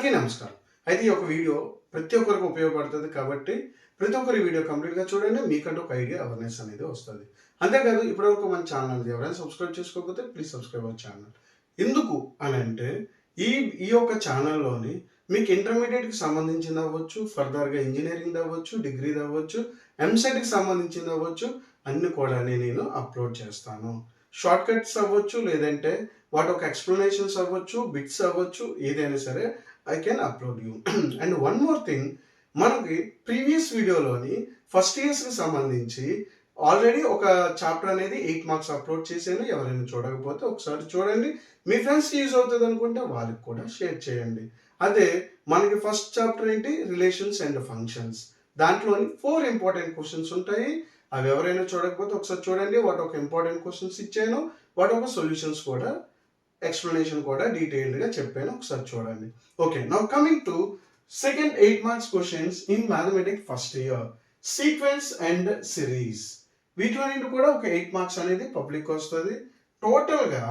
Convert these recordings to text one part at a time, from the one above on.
అందరికీ నమస్కారం. అయితే ఈ యొక్క వీడియో ప్రతి ఒక్కరికి ఉపయోగపడుతుంది కాబట్టి ప్రతి ఒక్కరు ఈ వీడియో కంప్లీట్‌గా చూడండి. మీకంటూ ఒక ఐడియా అవేర్‌నెస్ అనేది వస్తది. అంతేకాదు ఇప్పటివరకు మన ఛానల్‌ని ఎవరైనా సబ్స్క్రైబ్ చేసుకోకపోతే ప్లీజ్ సబ్స్క్రైబ్ అవర్ ఛానల్. ఎందుకు అనంటే ఈ ఈ యొక్క ఛానల్‌లోని మీకు ఇంటర్మీడియేట్‌కి సంబంధించింది అవ్వచ్చు, ఫర్దర్‌గా ఇంజినీరింగ్‌ది అవ్వచ్చు, డిగ్రీది అవ్వచ్చు, ఎంసెట్‌కి సంబంధించింది అవ్వచ్చు అన్నీ కూడా నేను అప్లోడ్ చేస్తాను. షార్ట్ కట్స్ అవ్వచ్చు, లేదంటే వాటి ఒక ఎక్స్‌ప్లనేషన్స్ అవ్వచ్చు, బిట్స్ అవ్వచ్చు, ఏదైనా సరే I can upload you. And one more thing, మనకి ప్రీవియస్ వీడియోలోని ఫస్ట్ ఇయర్స్‌కి సంబంధించి ఆల్రెడీ ఒక చాప్టర్ అనేది 8 మార్క్స్ అప్లోడ్ చేశాను. ఎవరైనా చూడకపోతే ఒకసారి చూడండి. మీ ఫ్రెండ్స్‌కి యూజ్ అవుతుంది అనుకుంటే వాళ్ళకి కూడా షేర్ చేయండి. అదే మనకి ఫస్ట్ చాప్టర్ ఏంటి, రిలేషన్స్ అండ్ ఫంక్షన్స్. దాంట్లోని 4 ఇంపార్టెంట్ క్వశ్చన్స్ ఉంటాయి. అవి ఎవరైనా చూడకపోతే ఒకసారి చూడండి. వాటి ఒక ఇంపార్టెంట్ క్వశ్చన్స్ ఇచ్చాను. వాటి ఒక సొల్యూషన్స్ కూడా, ఎక్స్ప్లెనేషన్ కూడా డీటెయిల్డ్‌గా చెప్పాను. ఒకసారి చూడండి. Okay, now coming to second 8 marks questions in mathematics first year, sequence and series. వీటిలో నుండి కూడా ఒక 8 మార్క్స్ అనేది పబ్లిక్ వస్తుంది. టోటల్‌గా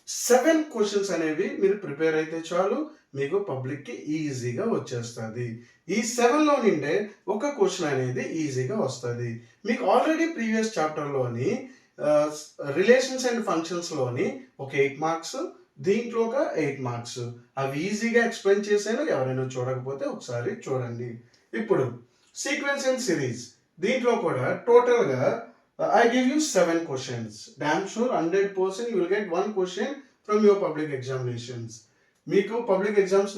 7 క్వశ్చన్స్ అనేవి మీరు ప్రిపేర్ అయితే చాలు, మీకు పబ్లిక్కి ఈజీగా వచ్చేస్తుంది. ఈ 7లో నుండే ఒక క్వశ్చన్ అనేది ఈజీగా వస్తుంది. మీకు ఆల్రెడీ ప్రీవియస్ చాప్టర్లోని రిలేషన్స్ అండ్ ఫంక్షన్స్లోని ఒక 8 మార్క్స్, దీంట్లో ఒక 8 మార్క్స్, అవి ఈజీగా ఎక్స్ప్లెయిన్ చేశాను. ఎవరైనా చూడకపోతే ఒకసారి చూడండి. ఇప్పుడు సీక్వెన్స్ అండ్ సిరీస్, దీంట్లో కూడా టోటల్గా I give you 7 questions. Damn sure 100% you will get 1 question from your public examinations. మీకు పబ్లిక్ ఎగ్జామ్స్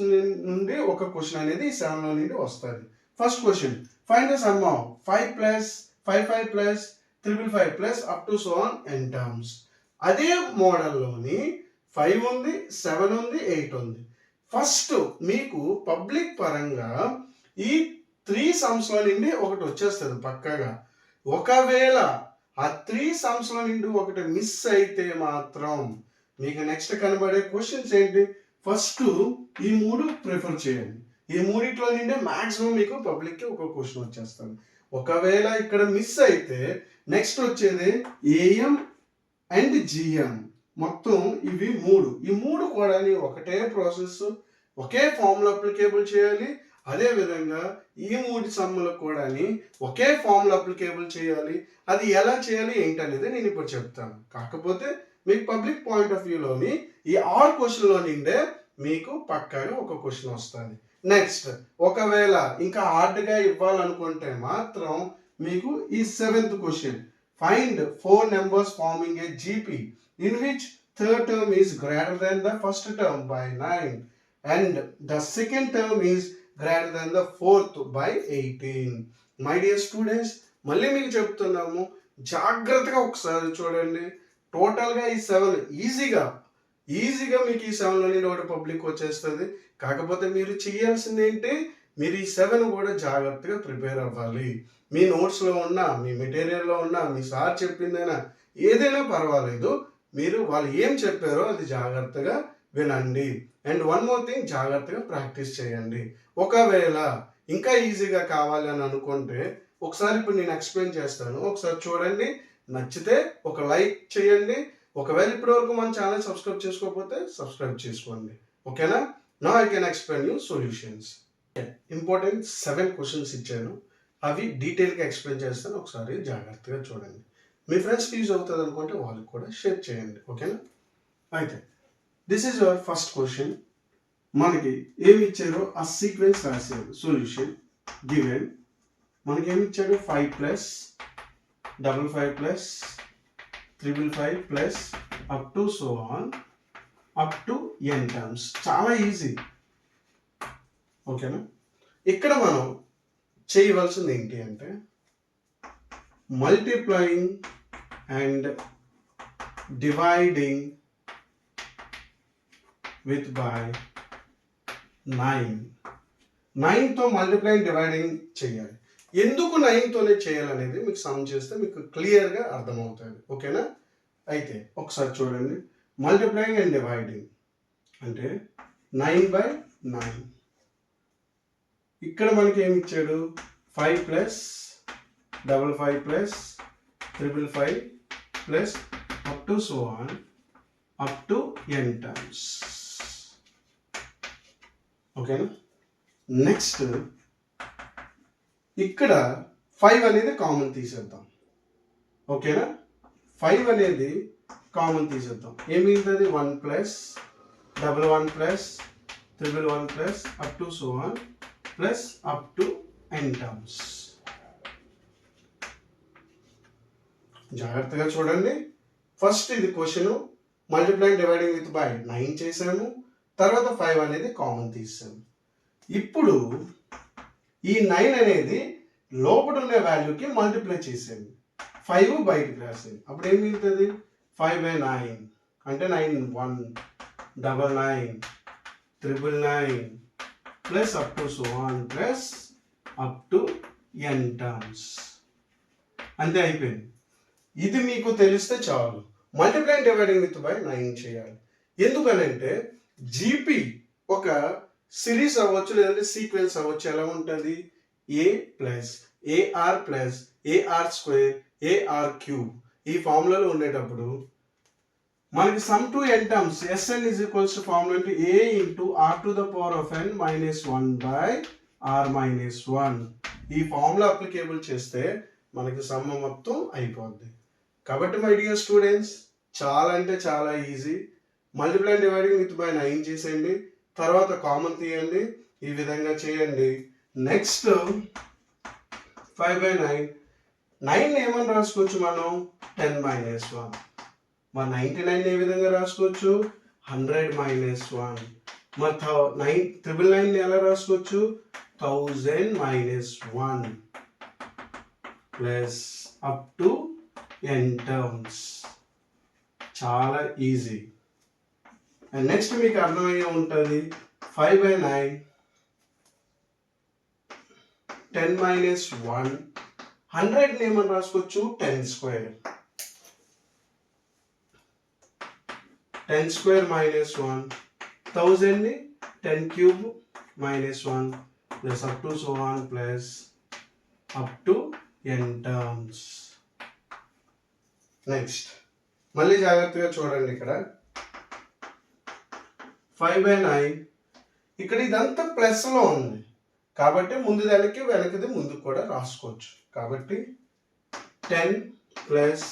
నుండి ఒక క్వశ్చన్ అనేది 7లో నుండి వస్తుంది. First question, find the sum of 5 plus 55 plus 555 plus up to so on n terms. అదే మోడల్లోని 5 ఉంది, 7 ఉంది, 8 ఉంది. ఫస్ట్ మీకు పబ్లిక్ పరంగా ఈ 3 సమ్స్లో నుండి ఒకటి వచ్చేస్తుంది పక్కాగా. ఒకవేళ ఆ 3 సమ్స్లో నుండి ఒకటి మిస్ అయితే మాత్రం మీకు నెక్స్ట్ కనబడే క్వశ్చన్స్ ఏంటి, ఫస్ట్ ఈ 3 ప్రిఫర్ చేయండి. ఈ మూడిట్లో నుండి మాక్సిమం మీకు పబ్లిక్కి ఒక క్వశ్చన్ వచ్చేస్తుంది. ఒకవేళ ఇక్కడ మిస్ అయితే నెక్స్ట్ వచ్చేది ఏఎం అండ్ జిఎం, మొత్తం ఇవి 3. ఈ 3 కూడా ఒకటే ప్రాసెస్, ఒకే ఫార్ములా అప్లికేబుల్ చేయాలి. అదే విధంగా ఈ 3 సమ్ములకు కూడా ఒకే ఫార్ములా అప్లికేబుల్ చేయాలి. అది ఎలా చేయాలి ఏంటనేది నేను ఇప్పుడు చెప్తాను. కాకపోతే మీకు పబ్లిక్ పాయింట్ ఆఫ్ వ్యూలోని ఈ 6 క్వశ్చన్లో నిండే మీకు పక్కాగా ఒక క్వశ్చన్ వస్తుంది. నెక్స్ట్ ఒకవేళ ఇంకా హార్డ్గా ఇవ్వాలనుకుంటే మాత్రం మీకు ఈ 7th question, find 4 numbers farming A GP in which third term is greater than the first term by 9 and the second term is greater than the fourth by 18. My dear students, మళ్ళీ మీకు చెప్తున్నాము, జాగ్రత్తగా ఒకసారి చూడండి. టోటల్గా ఈ 7 ఈజీగా మీకు ఈ 7లో నుండి ఒకటి పబ్లిక్ వచ్చేస్తుంది. కాకపోతే మీరు చేయాల్సింది ఏంటి, మీరు ఈ 7 కూడా జాగ్రత్తగా ప్రిపేర్ అవ్వాలి. మీ నోట్స్లో ఉన్నా, మీ మెటీరియల్లో ఉన్నా, మీ సార్ చెప్పిందైనా ఏదైనా పర్వాలేదు, మీరు వాళ్ళు ఏం చెప్పారో అది జాగ్రత్తగా వినండి. అండ్ వన్ మోర్ థింగ్, జాగ్రత్తగా ప్రాక్టీస్ చేయండి. ఒకవేళ ఇంకా ఈజీగా కావాలి అని అనుకుంటే ఒకసారి ఇప్పుడు నేను ఎక్స్ప్లెయిన్ చేస్తాను, ఒకసారి చూడండి. నచ్చితే ఒక లైక్ చేయండి. ఒకవేళ ఇప్పటివరకు మన ఛానల్ సబ్స్క్రైబ్ చేసుకోకపోతే సబ్స్క్రైబ్ చేసుకోండి. ఓకేనా? Now I can explain you solutions. Important 7 questions ఇచ్చాను, అవి డీటెయిల్గా ఎక్స్ప్లెయిన్ చేస్తాను. ఒకసారి జాగ్రత్తగా చూడండి. మీ ఫ్రెండ్స్కి యూజ్ అవుతుంది అనుకుంటే వాళ్ళకి కూడా షేర్ చేయండి. ఓకేనా? అయితే this is your first question. మనకి ఏమి ఇచ్చారో ఆ సీక్వెన్స్ రాశారు. సొల్యూషన్ గివెన్ మనకి ఏమి ఇచ్చాడు, 5 plus 55 plus 555 plus up to so on up to n terms. చాలా ఈజీ. ఓకేనా? ఇక్కడ మనం చేయవలసింది ఏంటి అంటే multiplying and dividing with by 9తో మల్టిప్లైయింగ్ డివైడింగ్ చేయాలి. ఎందుకు 9తోనే చేయాలనేది మీకు సమ్ చేస్తే మీకు క్లియర్గా అర్థమవుతుంది. ఓకేనా? అయితే ఒకసారి చూడండి. మల్టిప్లైయింగ్ అండ్ డివైడింగ్ అంటే 9/9. ఇక్కడ మనకి ఏమి ఇచ్చాడు, 5 plus 55 plus 555 plus up to so on up to n terms. ఓకేనా. నెక్స్ట్ ఇక్కడ 5 అనేది కామన్ తీసేద్దాం. ఓకేనా, 5 అనేది కామన్ తీసేద్దాం. ఏం మిగులుతుంది? 1 plus 11 plus 11 plus up to so on plus up to n terms. జాగ్రత్తగా చూడండి. ఫస్ట్ ఇది question multiplying dividing with by 9 చేసాము, తర్వాత 5 అనేది కామన్ తీసాము. ఇప్పుడు ఈ 9 అనేది లోపల ఉన్న వాల్యూకి మల్టిప్లై చేసాము, 5 బయటకు రాసాము. అప్పుడు ఏం మిగులుతుంది? 5/9 అంటే 9 1 99 999 plus up to so on plus up to n terms. అంతే, అయిపోయింది. ఇది మీకు తెలిస్తే చాలు. మల్టిప్లైంగ్ డివైడింగ్ విత్ బై 9 చేయాలి. ఎందుకనంటే జీపీ ఒక సిరీస్ అవ్వచ్చు, లేదంటే సీక్వెన్స్ అవ్వచ్చు. ఎలా ఉంటుంది? A plus AR plus AR square AR cube ఈ ఫార్ములాలో ఉండేటప్పుడు మనకి sum to n terms Sn is equals to formula అంటే a into r to the power of n minus 1 by r minus 1. ఈ ఫార్ములా అప్లికేబుల్ చేస్తే మనకి some మొత్తం అయిపోద్ది. కాబట్టి మై డియర్ స్టూడెంట్స్, చాలా అంటే చాలా easy. Multiply dividing with by 9 చేసేయండి, తర్వాత కామన్ తీయండి, ఈ విధంగా చేయండి. నెక్స్ట్ 5/9 9 ఏమని రాసుకోవచ్చు మనం? 10 - 1. మరి 99 ఏ విధంగా రాసుకోవచ్చు? 100 - 1. మరి 999 ఎలా రాసుకోవచ్చు? 1000 - 1 plus up to n terms. చాలా ఈజీ. అండ్ నెక్స్ట్ మీకు అర్థమయ్యే ఉంటుంది. 5/9 10 - 1 100 ఏమని రాసుకోవచ్చు? 10 స్క్వేర్. 10 స్క్వేర్ - 1 1000 ని 10 cube -1 plus up to so on plus up to n terms. Next మళ్ళీ జాగ్రత్తగా చూడండి. ఇక్కడ 5/9 ఇక్కడ ఇదంతా ప్లస్లో ఉంది కాబట్టి ముందు దానికి వెనకది ముందుకు కూడా రాసుకోవచ్చు. కాబట్టి 10 plus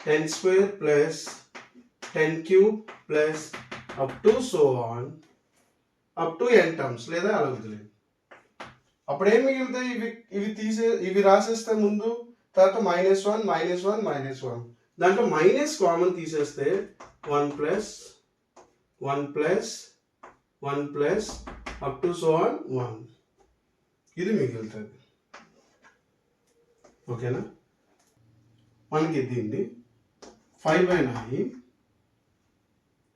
10 square plus 10 cube plus up to so on up to n terms, లేదా అలా వదిలేదు. అప్పుడు ఏం మిగులుతాయి? ఇవి రాసేస్తే ముందు, తర్వాత -1 -1 -1 దాంట్లో మైనస్ కామన్ తీసేస్తే 1 plus 1 plus 1 plus up to so on 1 ఇది మిగులుతుంది. ఓకేనా. మనకి దీన్ని 5/9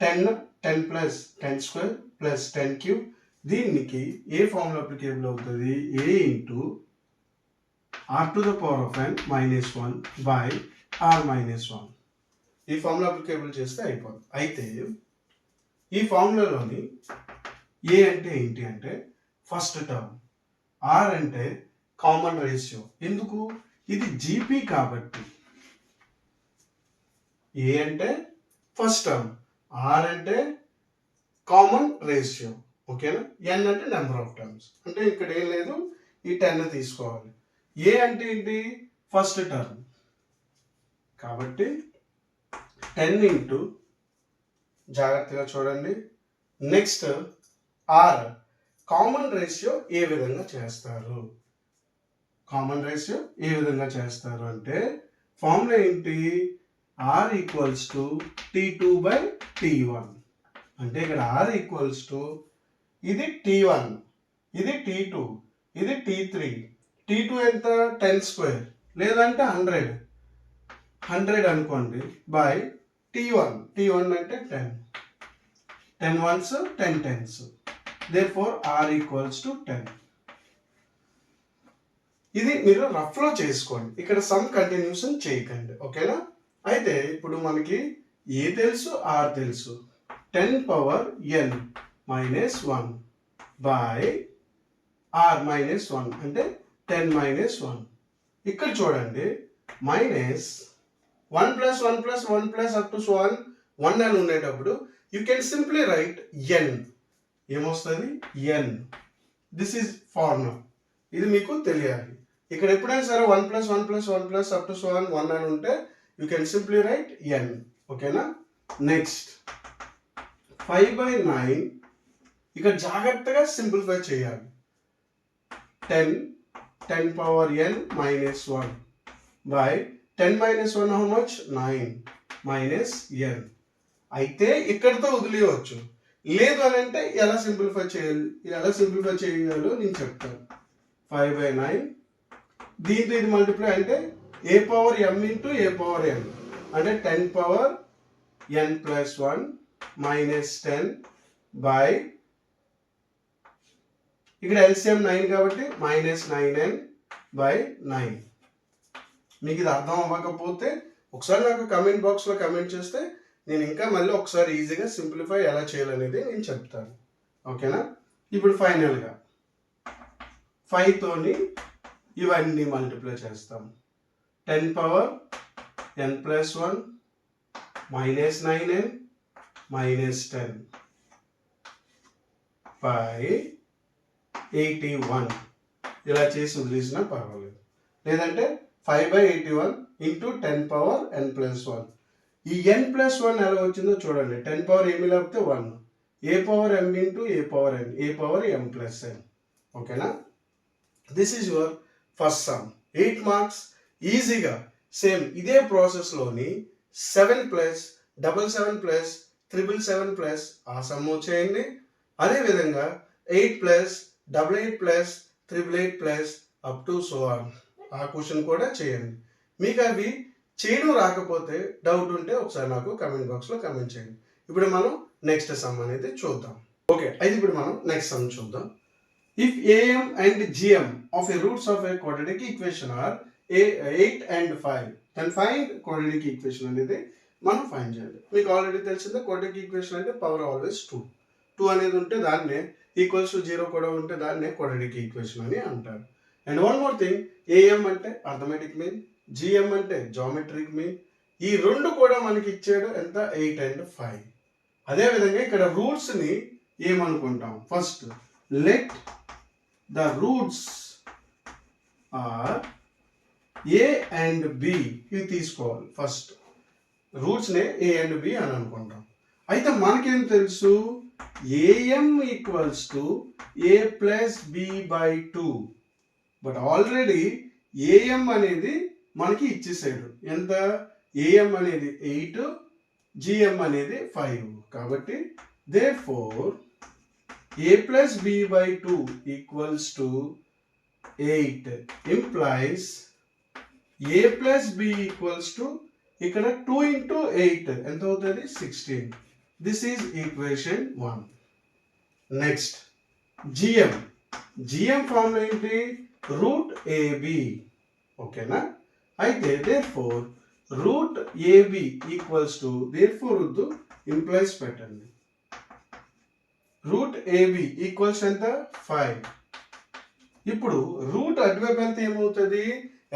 10 ప్లస్ 10 స్క్వేర్ ప్లస్ 10 క్యూబ్, దీనికి ఏ ఫార్ములా అప్లికేబుల్ అవుతుంది? a into r to the power of n -1 by r -1. ఈ ఫార్ములా అప్లికేబుల్ చేస్తే అయిపోతుంది. అయితే ఈ ఫార్ములాలోని ఏ అంటే ఏంటి అంటే ఫస్ట్ టర్మ్, ఆర్ అంటే కామన్ రేషియో. ఎందుకు? ఇది జీపీ కాబట్టి. ఏ అంటే ఫస్ట్ టర్మ్, ఆర్ అంటే కామన్ రేషియో. ఓకేనా. ఎన్ అంటే నెంబర్ ఆఫ్ టర్మ్స్. అంటే ఇక్కడ ఏం లేదు, ఈ 10 తీసుకోవాలి. ఏ అంటే ఏంటి? ఫస్ట్ టర్మ్ కాబట్టి 10 ఇంటూ, జాగ్రత్తగా చూడండి. నెక్స్ట్ ఆర్ కామన్ రేషియో ఏ విధంగా చేస్తారు? కామన్ రేషియో ఏ విధంగా చేస్తారు అంటే ఫార్ములా ఏంటి? R equals to T2/T1. అంటే ఇక్కడ ఆర్ ఈక్వల్స్ టు ఇది T1, ఇది T2, ఇది T3. T2 ఎంత? 10 స్క్వేర్, లేదంటే 100 అనుకోండి, బై T1 అంటే 10 ones 10 tens. Therefore R equals to 10. ఇది మీరు రఫ్లో చేసుకోండి, ఇక్కడ సమ్ కంటిన్యూషన్ చేయకండి. ఓకేనా. అయితే ఇప్పుడు మనకి ఏ తెలుసు, ఆర్ తెలుసు. 10 power n -1 బై r -1 అంటే 10 -1. ఇక్కడ చూడండి, -1 + 1 + 1 + up to so on 1 అని ఉండేటప్పుడు you can simply right n. ఏమొస్తుంది ఎన్. This is formula. ఇది మీకు తెలియాలి. ఇక్కడ ఎప్పుడైనా సరే 1 + 1 + 1 + up to so on 1 అని ఉంటే యూ కెన్ సింప్లీ రైట్ ఎన్. ఓకేనా. నెక్స్ట్ 5/9 ఇక్కడ జాగ్రత్తగా సింప్లిఫై చేయాలి. 10 power n minus 1 by 10 minus 1 how much? 9 minus n. అయితే ఇక్కడితో వదిలేయవచ్చు. లేదు అని అంటే ఎలా సింప్లిఫై చేయాలో నేను చెప్తాను. 5/9 దీంతో ఇది మల్టిప్లై అంటే a power m into a power n అంటే 10 power n plus 1 minus 10 by ఇక్కడ LCM 9 కాబట్టి -9n by 9. మీకు ఇది అర్థం అవ్వకపోతే ఒకసారి నాకు కమెంట్ బాక్స్లో కమెంట్ చేస్తే నేను ఇంకా మళ్ళీ ఒకసారి ఈజీగా సింప్లిఫై ఎలా చేయాలనేది నేను చెప్తాను. ఓకేనా. ఇప్పుడు ఫైనల్గా 5తోని ఇవన్నీ మల్టిప్లై చేస్తాం. 10 power n plus 1 -9n minus 10 by 81 ఇలా చేసి వదిలేసినా పర్వాలేదు. లేదంటే 5/81 ఇంటూ 10 power n plus 1. ఈ n plus 1 ఎలా వచ్చిందో చూడండి. 10 power ఏమి లేకపోతే 1. a power m into a power n, a power m plus n. ఓకేనా. This is your first some. 8 marks ఈజీగా సేమ్ ఇదే ప్రాసెస్లోని 7 + 77 + 777 ప్లస్ ఆ సమ్ చేయండి. అదేవిధంగా 8 + 88 + 888 అప్ టు సో ఆన్ ఆ క్వశ్చన్ కూడా చేయండి. మీకు అవి చేయడం రాకపోతే డౌట్ ఉంటే ఒకసారి నాకు కమెంట్ బాక్స్లో కమెంట్ చేయండి. ఇప్పుడు మనం నెక్స్ట్ సమ్ అనేది చూద్దాం. ఓకే, అయితే ఇప్పుడు మనం నెక్స్ట్ సమ్ చూద్దాం. If am and gm of a roots of a quadratic equation are 8 and 5 then find quadratic equation అనేది మనం ఫైండ్ చేయాలి. మీకు ఆల్రెడీ తెలిసిందే క్వాడ్రాటిక్ ఈక్వేషన్ అంటే పవర్ ఆల్వేస్ 2 అనేది ఉంటే దాన్నే =0 కూడా ఉంటే దాన్నే క్వాడ్రాటిక్ ఈక్వేషన్ అని అంటారు. And one more thing, AM అంటే అర్థమెటిక్ మీన్, జిఎం అంటే జామెట్రిక్ మీన్. ఈ రెండు కూడా మనకి ఇచ్చాడు ఎంత? 8 and 5. అదేవిధంగా ఇక్కడ రూట్స్ని ఏమనుకుంటాం? First let the roots are A and B. ఇవి తీసుకోవాలి. ఫస్ట్ రూట్స్నే ఏ అండ్ బి అని అనుకుంటాం. అయితే మనకేం తెలుసు? AM = a + b/2. But already AM అనేది మనకి ఇచ్చేసాడు. ఎంత? ఏఎం అనేది 8, జిఎం అనేది 5. కాబట్టి therefore a + b/2 = 8 implies a + b ఇక్కడ 2 × 8 ఎంత అవుతుంది? 16. This is equation 1. Next GM formula ఏంటి? √ab. ఓకేనా. అయితే therefore √ab therefore వద్దు, ఇంప్లైస్ పెట్టండి. √ab ఎంత? 5. ఇప్పుడు రూట్ అటువైపు వెళ్తే ఏమవుతుంది?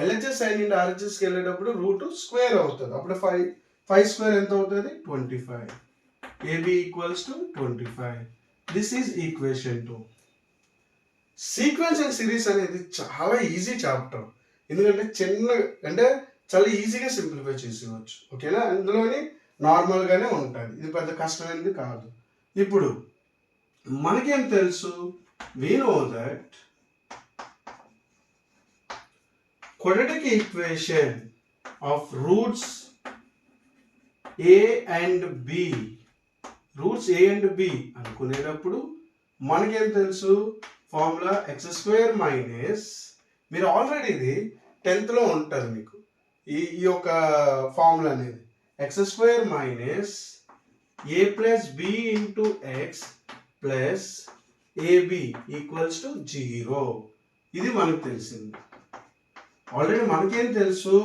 ఎల్హెచ్ఎస్ అండ్ ఆర్హెచ్ఎస్కి వెళ్ళేటప్పుడు రూట్ స్క్వేర్ అవుతుంది. అప్పుడు 5 స్క్వేర్ ఎంత అవుతుంది? 25. ab = 25. This is equation 2. Sequence and series అనేది చాలా ఈజీ చాప్టర్. ఎందుకంటే చాలా ఈజీగా సింప్లిఫై చేసేవచ్చు. ఓకేనా. అందులోని నార్మల్గానే ఉంటుంది. ఇది పెద్ద కష్టమైనది కాదు. ఇప్పుడు మనకేం తెలుసు? we know that quadratic equation of roots a and b అనుకునేటప్పుడు మనకేం తెలుసు? ఫార్ములా x² మీరు ఆల్రెడీ ఇది 10th లో ఉంటుంది మీకు ఈ యొక్క ఫార్ములా అనేది. x² a + b × x + ab = 0. ఇది మనకు తెలిసింది. ఆల్రెడీ మనకేం తెలుసు?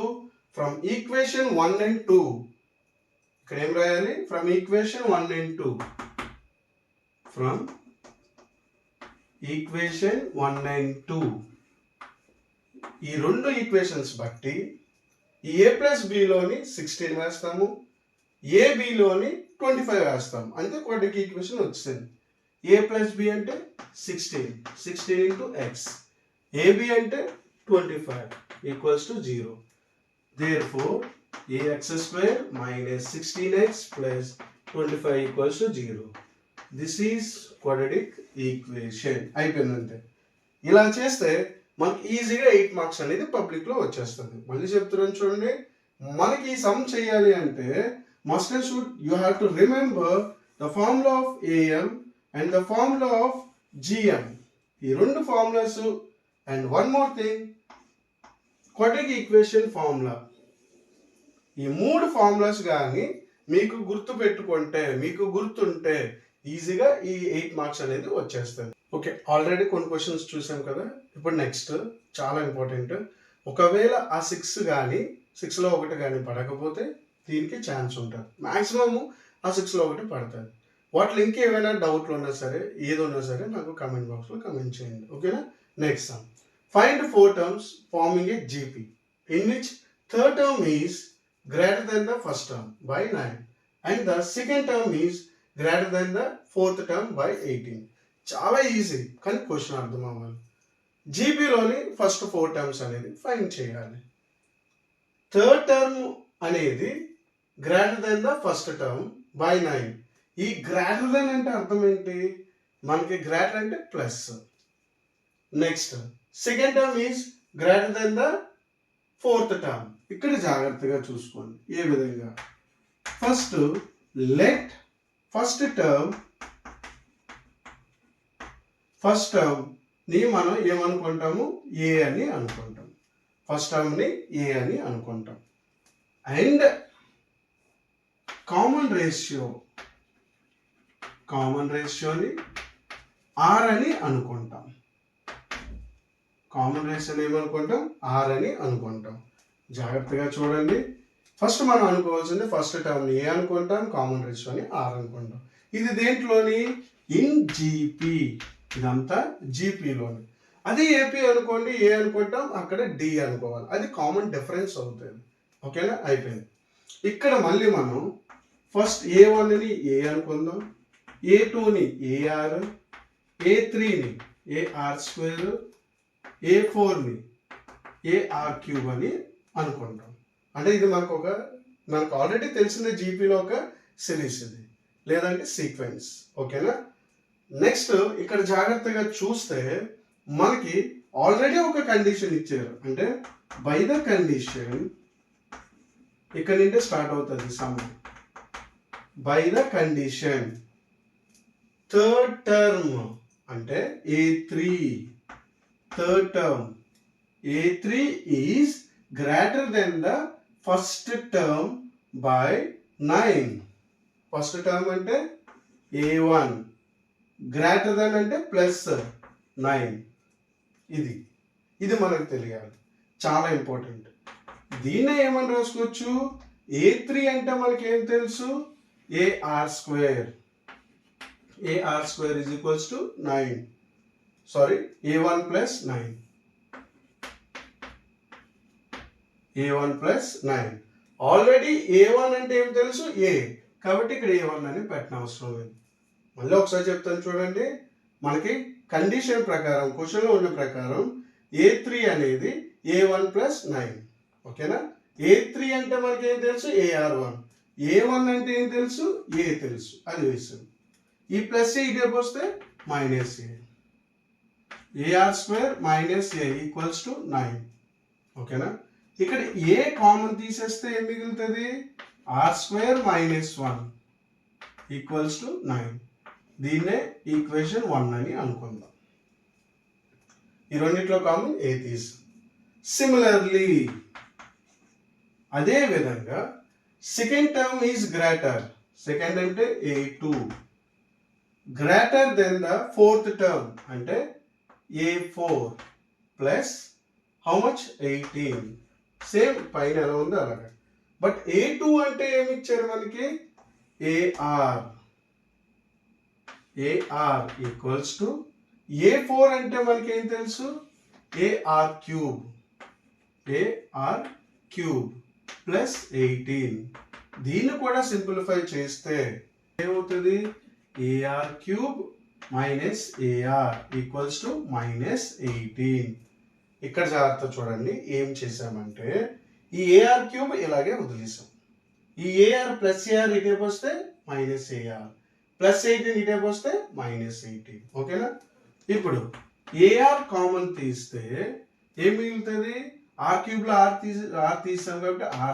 ఫ్రమ్ ఈక్వేషన్ 1 and 2 ఇక్కడ ఏం రాయాలి? From equation 1 and 2 from equation 1 and 2 ఈ రెండు ఈక్వేషన్స్ బట్టి ఈ a + bలోని 16 వేస్తాము, abలోని 25 వేస్తాము. అంటే క్వాడ్రాటిక్ ఈక్వేషన్ వచ్చింది. ఏ ప్లస్ బి అంటే 16 ఇంటూ ఎక్స్, ఏబి అంటే 25 equals to 0. Therefore, ax square minus 16x plus 25 equals to 0. This is quadratic equation. అయిపోయిందంతే. ఇలా చేస్తే మనకి ఈజీగా 8 మార్క్స్ అనేది పబ్లిక్లో వచ్చేస్తుంది. మళ్ళీ చెప్తున్నాను చూడండి, మనకి ఈ సమ్ చేయాలి అంటే must and should you have to remember the formula of AM and the formula of GM. ఈ రెండు formulas and one more thing, quadratic equation formula. ఈ మూడు ఫార్ములాస్ కానీ మీకు గుర్తు పెట్టుకుంటే, మీకు గుర్తుంటే ఈజీగా ఈ 8 మార్క్స్ అనేది వచ్చేస్తుంది. ఓకే, ఆల్రెడీ కొన్ని క్వశ్చన్స్ చూసాం కదా. ఇప్పుడు నెక్స్ట్ చాలా ఇంపార్టెంట్. ఒకవేళ ఆ 6 కానీ 6లో 1 కానీ పడకపోతే దీనికి ఛాన్స్ ఉంటుంది. మ్యాక్సిమము ఆ 6లో 1 పడుతుంది. వాటిలో ఇంకేమైనా డౌట్లు ఉన్నా సరే, ఏది ఉన్నా సరే నాకు కమెంట్ బాక్స్లో కమెంట్ చేయండి. ఓకేనా? Next some. Find 4 terms forming a GP in which third term is greater than the first term by 9 and the second term is greater than the fourth term by 18. చాలా easy, కానీ question అర్థం అవ్వాలి. జీపీలోని first 4 terms అనేది find చేయాలి. Third term అనేది greater than the first term by 9. ఈ greater than అంటే అర్థం ఏంటి? మనకి గ్రేటర్ అంటే plus. Next second term is greater than the fourth term. ఇక్కడ జాగ్రత్తగా చూసుకోండి ఏ విధంగా. ఫస్ట్ లెట్ ఫస్ట్ టర్మ్ ని మనం ఏమనుకుంటాము? ఏ అని అనుకుంటాం. ఫస్ట్ టర్మ్ ని ఏ అని అనుకుంటాం. అండ్ కామన్ రేషియోని ఆర్ అని అనుకుంటాం. కామన్ రేషియోని ఏమనుకుంటాం? ఆర్ అని అనుకుంటాం. జాగ్రత్తగా చూడండి. ఫస్ట్ మనం అనుకోవాల్సింది ఫస్ట్ టర్మ్ని ఏ అనుకుంటాం, కామన్ రేషియోని ఆర్ అనుకుంటాం. ఇది దేంట్లోని? In GP. ఇదంతా జీపీలోని. అదే ఏపీ అనుకోండి, ఏ అనుకుంటాం, అక్కడ డి అనుకోవాలి. అది కామన్ డిఫరెన్స్ అవుతుంది. ఓకేనా? అయిపోయింది. ఇక్కడ మళ్ళీ మనం ఫస్ట్ A1ని ఏ అనుకుందాం, A2ని ఏఆర్, A3ని ఏఆర్ స్క్వేర్, A4ని ఏఆర్ క్యూబ్ అని అనుకుంటాం. అంటే ఇది మనకు ఆల్రెడీ తెలిసిన జీపీలో ఒక సిరీస్ ఇది, లేదంటే సీక్వెన్స్. ఓకేనా? నెక్స్ట్ ఇక్కడ జాగ్రత్తగా చూస్తే మనకి ఆల్రెడీ ఒక కండిషన్ ఇచ్చారు. అంటే బై ద కండిషన్, ఇక్కడ నుండి స్టార్ట్ అవుతుంది some. By the condition third term అంటే A3, third term A3 is greater than the first term by 9. First term అంటే A1, గ్రేటర్ దెన్ అంటే ప్లస్ 9. ఇది మనకు తెలియాలి, చాలా ఇంపార్టెంట్. దీన్నే ఏమని రాసుకోవచ్చు? A3 అంటే మనకి ఏం తెలుసు? AR square is equals to 9. Sorry, A1 plus 9. A1 plus 9. Already A1 అంటే ఏం తెలుసు? ఏ. కాబట్టి ఇక్కడ A1 అని పెట్టిన అవసరం లేదు. మళ్ళీ ఒకసారి చెప్తాను చూడండి. మనకి కండిషన్ ప్రకారం, క్వశ్చన్లో ఉన్న ప్రకారం A3 అనేది A1 plus 9. ఓకేనా? A3 అంటే మనకి ఏం తెలుసు? AR1. A1 అంటే ఏం తెలుసు? ఏ తెలుసు. అది వేసాం. ఈ ప్లస్ ఇదే వస్తే minus A. AR square minus A equals to 9. ఓకేనా? ఇక్కడ ఏ కామన్ తీసేస్తే ఏం మిగులుతుంది? R square minus 1 equals to 9. దీన్నే ఈక్వేషన్ 1 అని అనుకుందాం. ఈ రెండిట్లో కామన్ ఏ తీసి. సిమిలర్లీ అదే విధంగా second term is greater. Second అంటే A2 greater than the fourth term అంటే A4 plus how much? 18. Same పైన ఎలా ఉందో అలాగే. బట్ A2 అంటే ఏమి ఇచ్చారు మనకి? ఏఆర్ ఈక్వల్స్ టు A4 అంటే మనకి ఏం తెలుసు? AR cube plus 18. దీన్ని కూడా సింప్లిఫై చేస్తే ఏమవుతుంది? AR cube minus AR equals to -18. ఇక్కడ జాగ్రత్త చూడండి, ఏం చేసామంటే ఈ ఏఆర్ క్యూబ్ ఇలాగే వదిలేసాం. ఈ ఏఆర్ ప్లస్ ఏఆర్ ఇటేపు వస్తే మైనస్ ఏఆర్, ప్లస్ 18 ఇటేపు వస్తే -18. ఓకేనా? ఇప్పుడు ఏఆర్ కామన్ తీస్తే ఏం మిగులుతుంది? ఆర్ క్యూబ్లో ఆర్ తీసాం కాబట్టి r²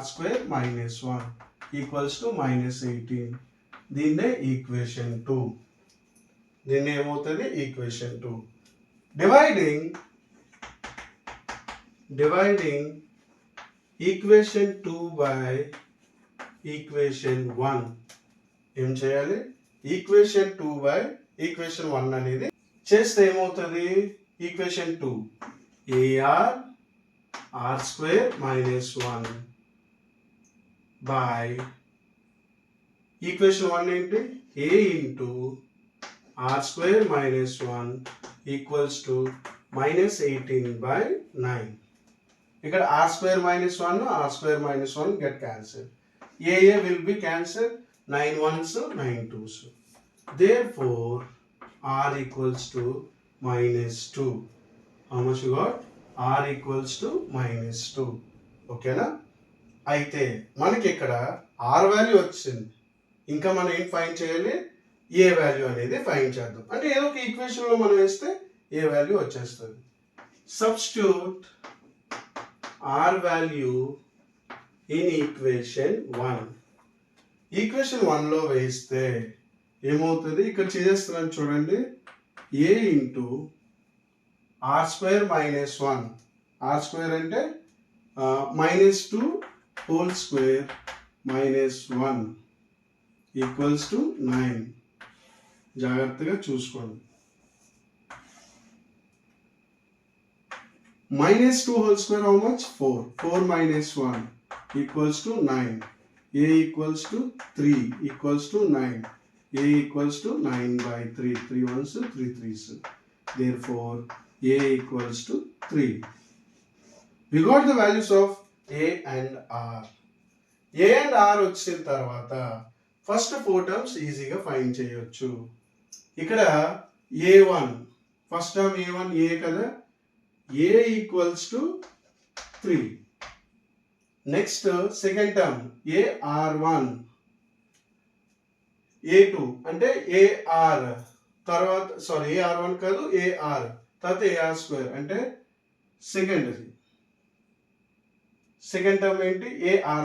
-1 ఈక్వల్స్ టు -18. దీన్నే ఈక్వేషన్ 2. దీన్ని ఏమవుతుంది? Equation 2. Dividing equation 2 by equation 1. ఏం చేయాలి? ఈక్వేషన్ 2 బై ఈక్వేషన్ 1 అనేది చేస్తే ఏమవుతుంది? Equation 2 AR r² -1 by equation 1 ఏంటి? a into r² -1 equals to -18/9. ఇక్కడ r² -1 get cancelled. a will be cancelled. 9 1s 9 2s. Therefore r equals to -2. How much you got? r equals to -2. ఓకేనా? అయితే మనకి ఇక్కడ r value వచ్చింది. ఇంకా మనం ఏం ఫైండ్ చేయాలి? ఏ వాల్యూ అనేది ఫైండ్ చేద్దాం. అంటే ఏదో ఒక ఈక్వేషన్లో మనం వేస్తే ఏ వాల్యూ వచ్చేస్తుంది. Substitute r value in equation 1. Equation 1లో వేస్తే ఏమవుతుంది? ఇక్కడ చేస్తున్నాను చూడండి. a into r² -1. r² అంటే -2 హోల్ స్క్వేర్ -1 ఈక్వల్స్ టు 9. జాగ్రత్తగా చూసుకోండి. -2 whole square how much? 4. 4 -1 equals to 9. a equals to 3 equals to 9. a equals to 9/3. 3 1s 3 3s. Therefore a equals to 3. We got the values of a and r. a and r వచ్చిన తర్వాత first 4 terms ఈజీగా find చేయొచ్చు. ఇక్కడ a1 first term a1 a కదా, a equals to 3. Next second term ar1 a2 అంటే ar తర్వాత ar1 కాదు ar తర్వాత ar² అంటే సెకండ్ టర్మ్ ఏంటి? ar²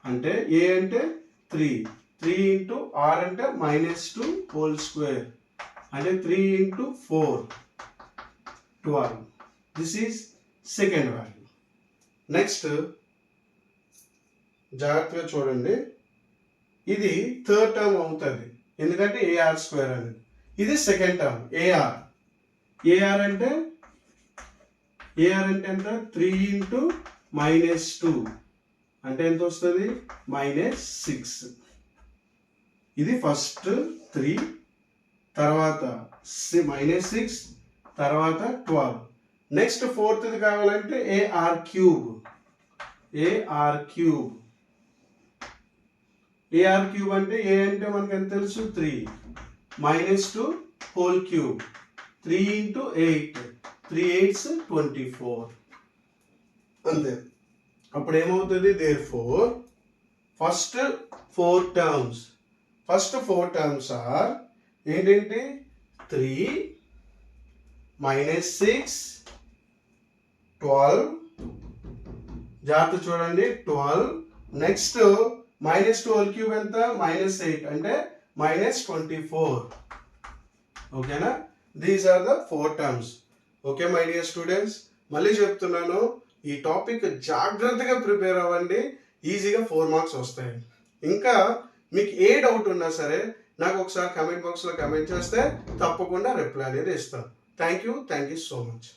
అంటే a అంటే 3 ఇంటూ r అంటే -2 హోల్ స్క్వేర్ అంటే 3 into 4 12. This is second value. Next జాగ్రత్తగా చూడండి, ఇది థర్డ్ టర్మ్ అవుతుంది ఎందుకంటే ar² అనేది. ఇది సెకండ్ టర్మ్ ar అంటే ఎంత? 3 ఇంటూ -2 అంటే ఎంత వస్తుంది? -6. ఇది ఫస్ట్ 3 తర్వాత -6 తర్వాత 12. నెక్స్ట్ ఫోర్త్ది కావాలంటే ar³ అంటే a అంటే మనకి ఎంత తెలుసు? 3 -2 హోల్ క్యూబ్ 3 ఇంటూ 8 3 8s 24 అంతే. అప్పుడు ఏమవుతుంది? therefore ఫస్ట్ 4 టర్మ్స్ ఆర్ ఏంటంటే 3 -6 12. జాగ్రత్త చూడండి 12. నెక్స్ట్ -2 హోల్ క్యూబ్ ఎంత? -8 అంటే -24. ఓకేనా? These are the 4 terms. Okay my dear students, మళ్ళీ చెప్తున్నాను, ఈ టాపిక్ జాగ్రత్తగా ప్రిపేర్ అవ్వండి. ఈజీగా 4 మార్క్స్ వస్తాయి. ఇంకా మీకు ఏ డౌట్ ఉన్నా సరే నాకు ఒకసారి కమెంట్ బాక్స్లో కమెంట్ చేస్తే తప్పకుండా రిప్లై అనేది ఇస్తాను. Thank you so much.